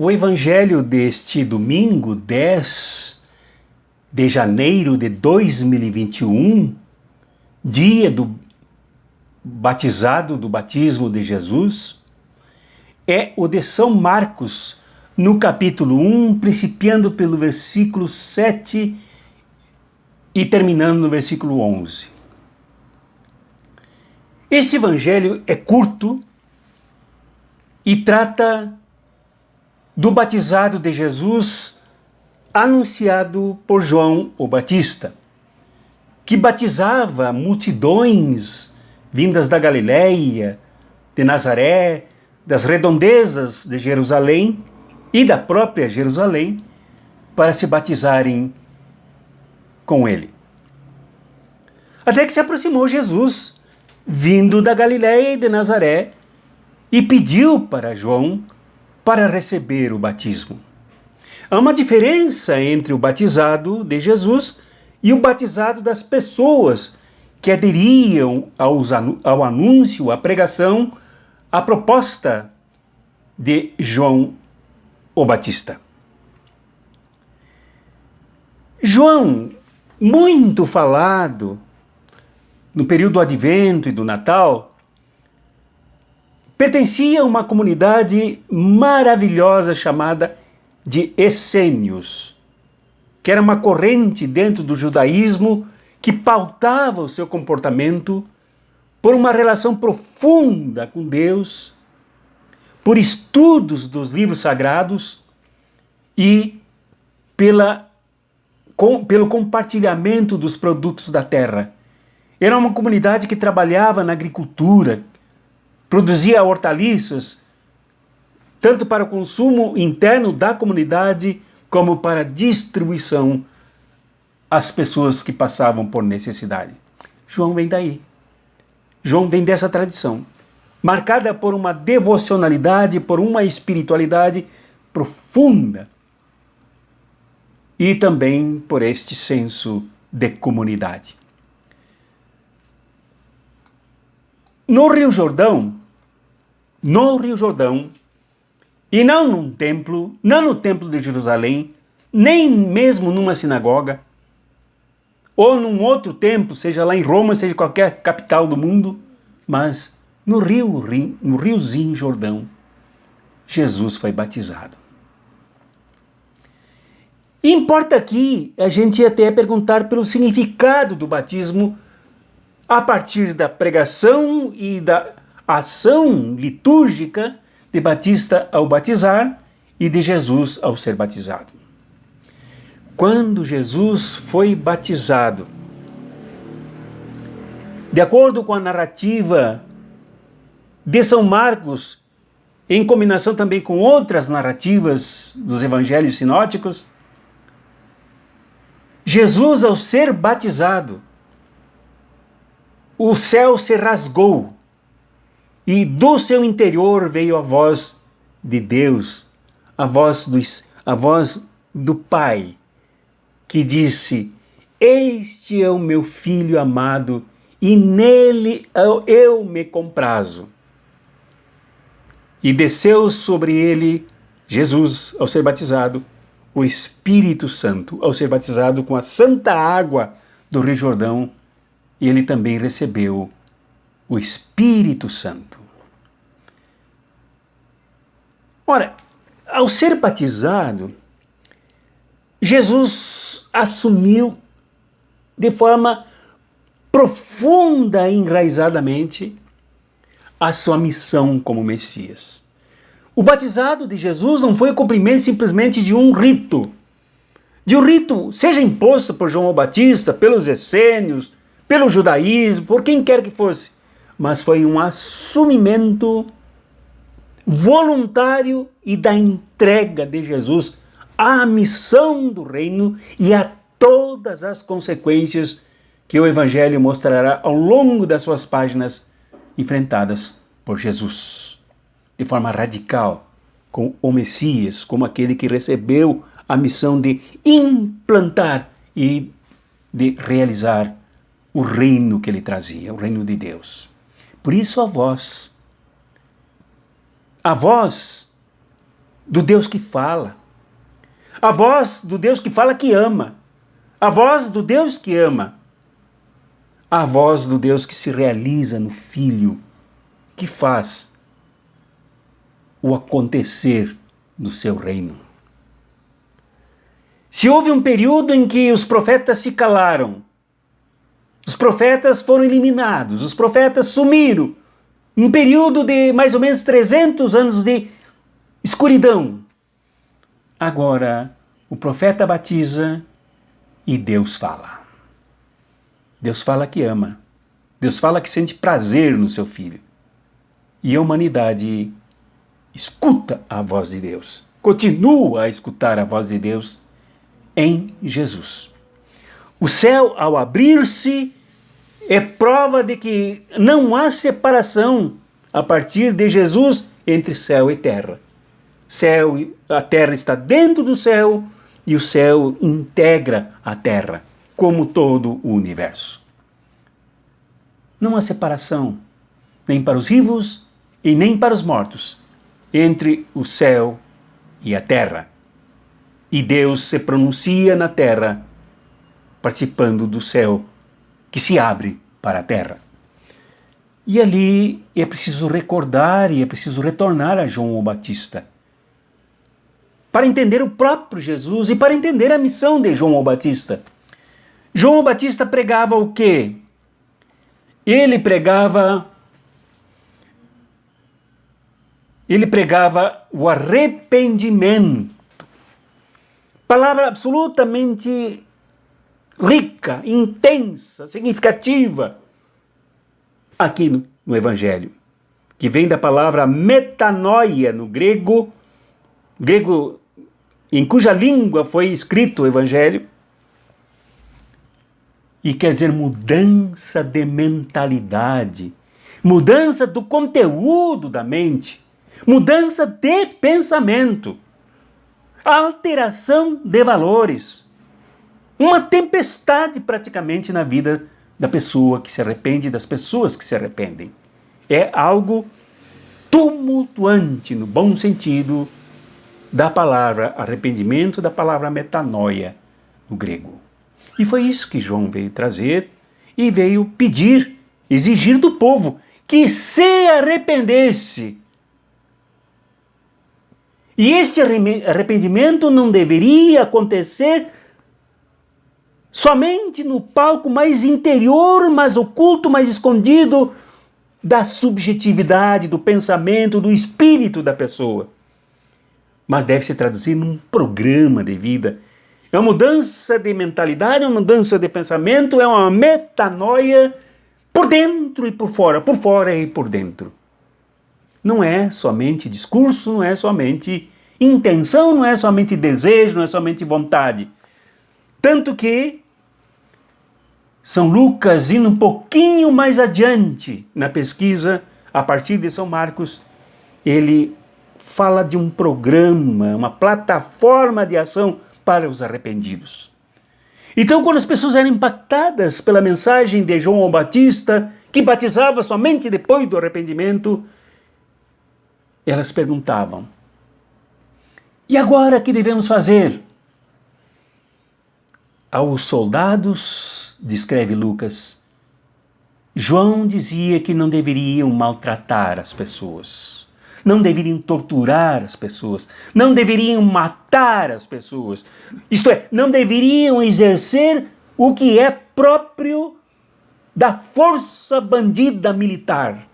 O evangelho deste domingo, 10 de janeiro de 2021, dia do batizado, do batismo de Jesus, é o de São Marcos, no capítulo 1, principiando pelo versículo 7 e terminando no versículo 11. Este evangelho é curto e trata do batizado de Jesus anunciado por João o Batista, que batizava multidões vindas da Galileia, de Nazaré, das redondezas de Jerusalém e da própria Jerusalém, para se batizarem com ele. Até que se aproximou Jesus, vindo da Galileia e de Nazaré, e pediu para João para receber o batismo. Há uma diferença entre o batizado de Jesus e o batizado das pessoas que aderiam ao anúncio, à pregação, à proposta de João o Batista. João, muito falado no período do Advento e do Natal, pertencia a uma comunidade maravilhosa chamada de essênios, que era uma corrente dentro do judaísmo que pautava o seu comportamento por uma relação profunda com Deus, por estudos dos livros sagrados e pelo compartilhamento dos produtos da terra. Era uma comunidade que trabalhava na agricultura, produzia hortaliças, tanto para o consumo interno da comunidade, como para distribuição às pessoas que passavam por necessidade. João vem daí. João vem dessa tradição, marcada por uma devocionalidade, por uma espiritualidade profunda e também por este senso de comunidade. No Rio Jordão, e não num templo, não no templo de Jerusalém, nem mesmo numa sinagoga, ou num outro templo, seja lá em Roma, seja qualquer capital do mundo, mas no riozinho Jordão, Jesus foi batizado. E importa aqui a gente até perguntar pelo significado do batismo a partir da pregação e da ação litúrgica de Batista ao batizar e de Jesus ao ser batizado. Quando Jesus foi batizado, de acordo com a narrativa de São Marcos, em combinação também com outras narrativas dos evangelhos sinóticos, Jesus, ao ser batizado, o céu se rasgou e do seu interior veio a voz de Deus, a voz do Pai, que disse: "Este é o meu Filho amado e nele eu me comprazo." E desceu sobre ele, Jesus, ao ser batizado, o Espírito Santo, ao ser batizado com a santa água do Rio Jordão, e ele também recebeu o Espírito Santo. Ora, ao ser batizado, Jesus assumiu de forma profunda e enraizadamente a sua missão como Messias. O batizado de Jesus não foi o cumprimento simplesmente de um rito, seja imposto por João o Batista, pelos essênios, pelo judaísmo, por quem quer que fosse, mas foi um assumimento voluntário e da entrega de Jesus à missão do reino e a todas as consequências que o Evangelho mostrará ao longo das suas páginas enfrentadas por Jesus, de forma radical, com o Messias, como aquele que recebeu a missão de implantar e de realizar o reino que ele trazia, o reino de Deus. Por isso a vós do Deus que fala, a voz do Deus que fala que ama, a voz do Deus que ama, a voz do Deus que se realiza no Filho, que faz o acontecer do seu reino. Se houve um período em que os profetas se calaram, os profetas foram eliminados, os profetas sumiram, um período de mais ou menos 300 anos de escuridão. Agora, o profeta batiza e Deus fala. Deus fala que ama. Deus fala que sente prazer no seu Filho. E a humanidade escuta a voz de Deus. Continua a escutar a voz de Deus em Jesus. O céu, ao abrir-se, é prova de que não há separação a partir de Jesus entre céu e terra. A terra está dentro do céu e o céu integra a terra, como todo o universo. Não há separação, nem para os vivos e nem para os mortos, entre o céu e a terra. E Deus se pronuncia na terra, participando do céu, que se abre para a terra. E ali é preciso recordar e é preciso retornar a João o Batista, para entender o próprio Jesus e para entender a missão de João o Batista. João o Batista pregava o quê? Ele pregava o arrependimento. Palavra absolutamente rica, intensa, significativa aqui no Evangelho, que vem da palavra metanoia no grego em cuja língua foi escrito o Evangelho, e quer dizer mudança de mentalidade, mudança do conteúdo da mente, mudança de pensamento, alteração de valores, uma tempestade praticamente na vida da pessoa que se arrepende, das pessoas que se arrependem. É algo tumultuante no bom sentido da palavra arrependimento, da palavra metanoia no grego. E foi isso que João veio trazer e veio pedir, exigir do povo que se arrependesse. E este arrependimento não deveria acontecer somente no palco mais interior, mais oculto, mais escondido da subjetividade, do pensamento, do espírito da pessoa. Mas deve se traduzir num programa de vida. É uma mudança de mentalidade, é uma mudança de pensamento, é uma metanoia por dentro e por fora e por dentro. Não é somente discurso, não é somente intenção, não é somente desejo, não é somente vontade. Tanto que São Lucas, indo um pouquinho mais adiante na pesquisa, a partir de São Marcos, ele fala de um programa, uma plataforma de ação para os arrependidos. Então, quando as pessoas eram impactadas pela mensagem de João Batista, que batizava somente depois do arrependimento, elas perguntavam: e agora o que devemos fazer? Aos soldados, descreve Lucas, João dizia que não deveriam maltratar as pessoas, não deveriam torturar as pessoas, não deveriam matar as pessoas, isto é, não deveriam exercer o que é próprio da força bandida militar,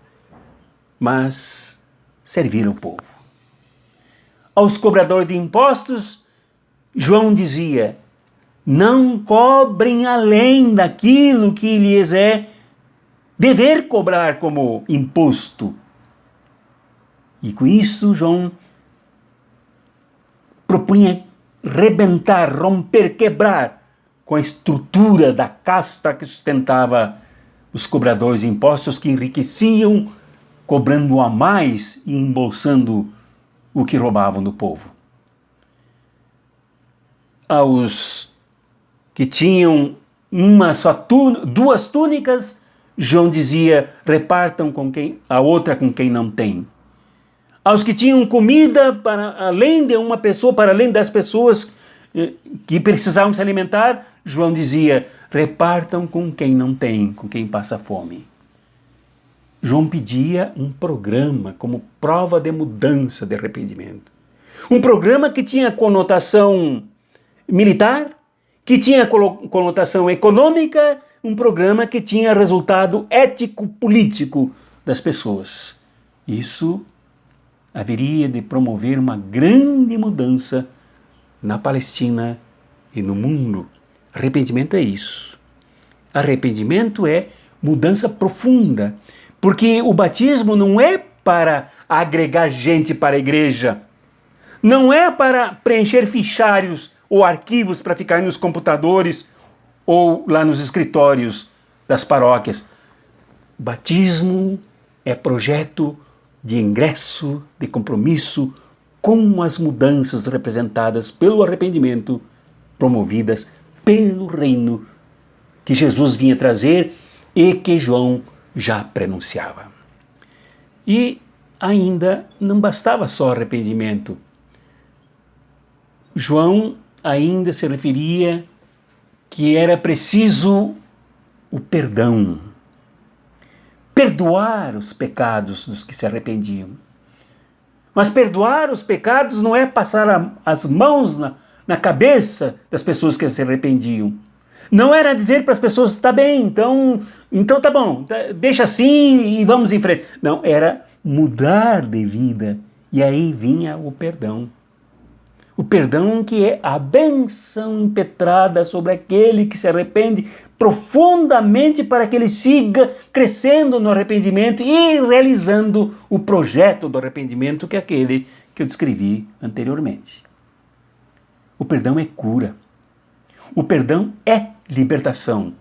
mas servir ao povo. Aos cobradores de impostos, João dizia: não cobrem além daquilo que lhes é dever cobrar como imposto. E com isso, João propunha rebentar, romper, quebrar com a estrutura da casta que sustentava os cobradores de impostos, que enriqueciam cobrando a mais e embolsando o que roubavam do povo. Aos que tinham duas túnicas, João dizia: repartam a outra com quem não tem. aos que tinham comida para além de uma pessoa, para além das pessoas que precisavam se alimentar, João dizia: repartam com quem não tem, com quem passa fome. João pedia um programa como prova de mudança, de arrependimento. Um programa que tinha conotação militar, que tinha conotação econômica, um programa que tinha resultado ético-político das pessoas. Isso haveria de promover uma grande mudança na Palestina e no mundo. Arrependimento é isso. Arrependimento é mudança profunda, porque o batismo não é para agregar gente para a igreja, não é para preencher fichários ou arquivos para ficar nos computadores ou lá nos escritórios das paróquias. Batismo é projeto de ingresso, de compromisso com as mudanças representadas pelo arrependimento, promovidas pelo reino que Jesus vinha trazer e que João já prenunciava. E ainda não bastava só arrependimento. João ainda se referia que era preciso o perdão. Perdoar os pecados dos que se arrependiam. Mas perdoar os pecados não é passar as mãos na cabeça das pessoas que se arrependiam. Não era dizer para as pessoas: tá bem, então tá bom, deixa assim e vamos em frente. Não, era mudar de vida. E aí vinha o perdão. O perdão que é a bênção impetrada sobre aquele que se arrepende profundamente, para que ele siga crescendo no arrependimento e realizando o projeto do arrependimento, que é aquele que eu descrevi anteriormente. O perdão é cura. O perdão é libertação.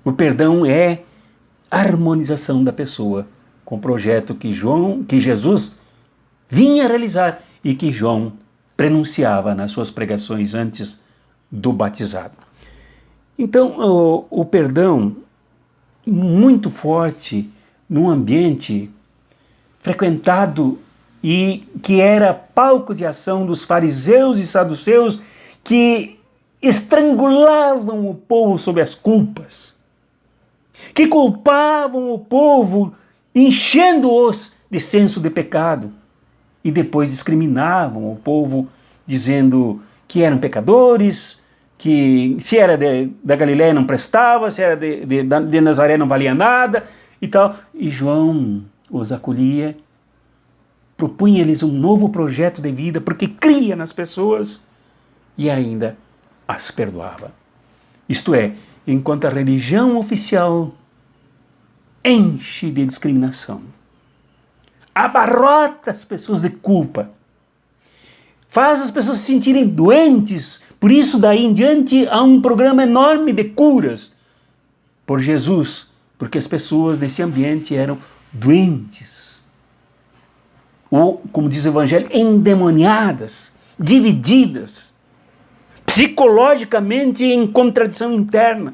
O perdão é harmonização da pessoa com o projeto que Jesus vinha realizar e que João prenunciava nas suas pregações antes do batizado. Então, o perdão, muito forte, num ambiente frequentado e que era palco de ação dos fariseus e saduceus, que estrangulavam o povo sob as culpas, que culpavam o povo, enchendo-os de senso de pecado, e depois discriminavam o povo, dizendo que eram pecadores, que se era da Galileia não prestava, se era de Nazaré não valia nada e tal. E João os acolhia, propunha-lhes um novo projeto de vida, porque cria nas pessoas e ainda as perdoava. Isto é, enquanto a religião oficial enche de discriminação, abarrota as pessoas de culpa, faz as pessoas se sentirem doentes. Por isso, daí em diante, há um programa enorme de curas por Jesus, porque as pessoas nesse ambiente eram doentes, ou, como diz o Evangelho, endemoniadas, divididas, psicologicamente em contradição interna.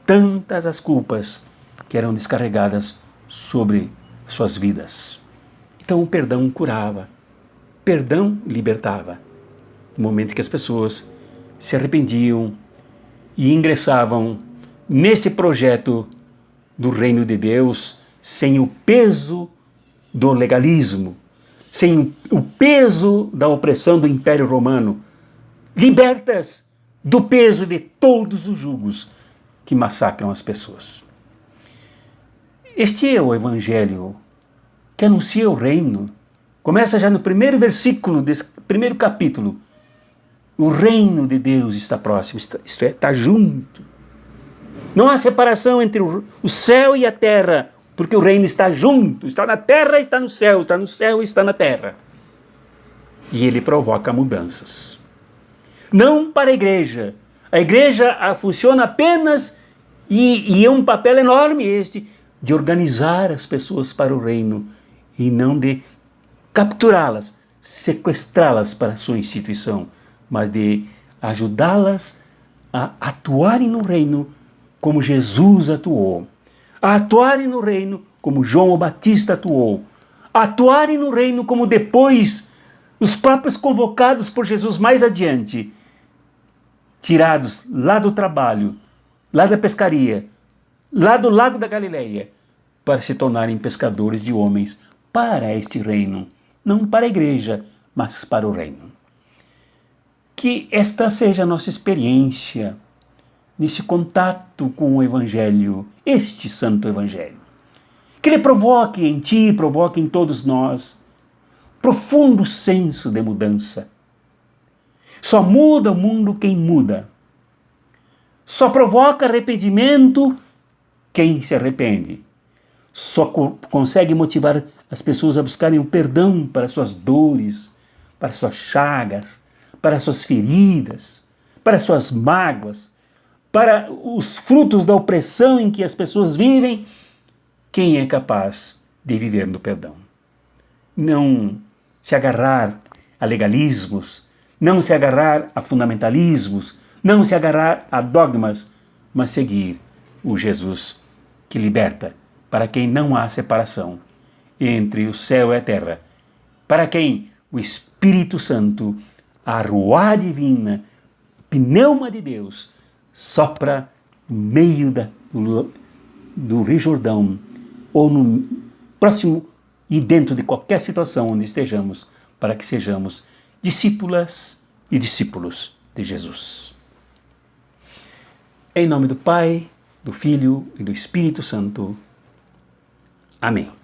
Tantas as culpas que eram descarregadas sobre suas vidas. Então o perdão curava, perdão libertava. No momento que as pessoas se arrependiam e ingressavam nesse projeto do reino de Deus, sem o peso do legalismo, sem o peso da opressão do Império Romano, libertas do peso de todos os julgos que massacram as pessoas. Este é o Evangelho que anuncia o reino. Começa já no primeiro versículo desse primeiro capítulo. O reino de Deus está próximo, isto é, está junto. Não há separação entre o céu e a terra, porque o reino está junto, está na terra e está no céu e está na terra. E ele provoca mudanças. Não para a igreja. A igreja funciona apenas, e é um papel enorme este, de organizar as pessoas para o reino e não de capturá-las, sequestrá-las para a sua instituição, mas de ajudá-las a atuarem no reino como Jesus atuou, a atuarem no reino como João o Batista atuou, atuarem no reino como depois os próprios convocados por Jesus mais adiante, tirados lá do trabalho, lá da pescaria, lá do lago da Galileia, para se tornarem pescadores de homens para este reino, não para a igreja, mas para o reino. Que esta seja a nossa experiência nesse contato com o Evangelho, este Santo Evangelho. Que ele provoque em ti, provoque em todos nós, profundo senso de mudança. Só muda o mundo quem muda. Só provoca arrependimento quem se arrepende. Só consegue motivar as pessoas a buscarem o perdão para suas dores, para suas chagas, para suas feridas, para suas mágoas, para os frutos da opressão em que as pessoas vivem. Quem é capaz de viver no perdão? Não se agarrar a legalismos, não se agarrar a fundamentalismos, não se agarrar a dogmas, mas seguir o Jesus que liberta, para quem não há separação entre o céu e a terra, para quem o Espírito Santo, a ruá divina, pneuma de Deus, sopra no meio do Rio Jordão, ou no próximo e dentro de qualquer situação onde estejamos, para que sejamos discípulas e discípulos de Jesus. Em nome do Pai, do Filho e do Espírito Santo. Amém.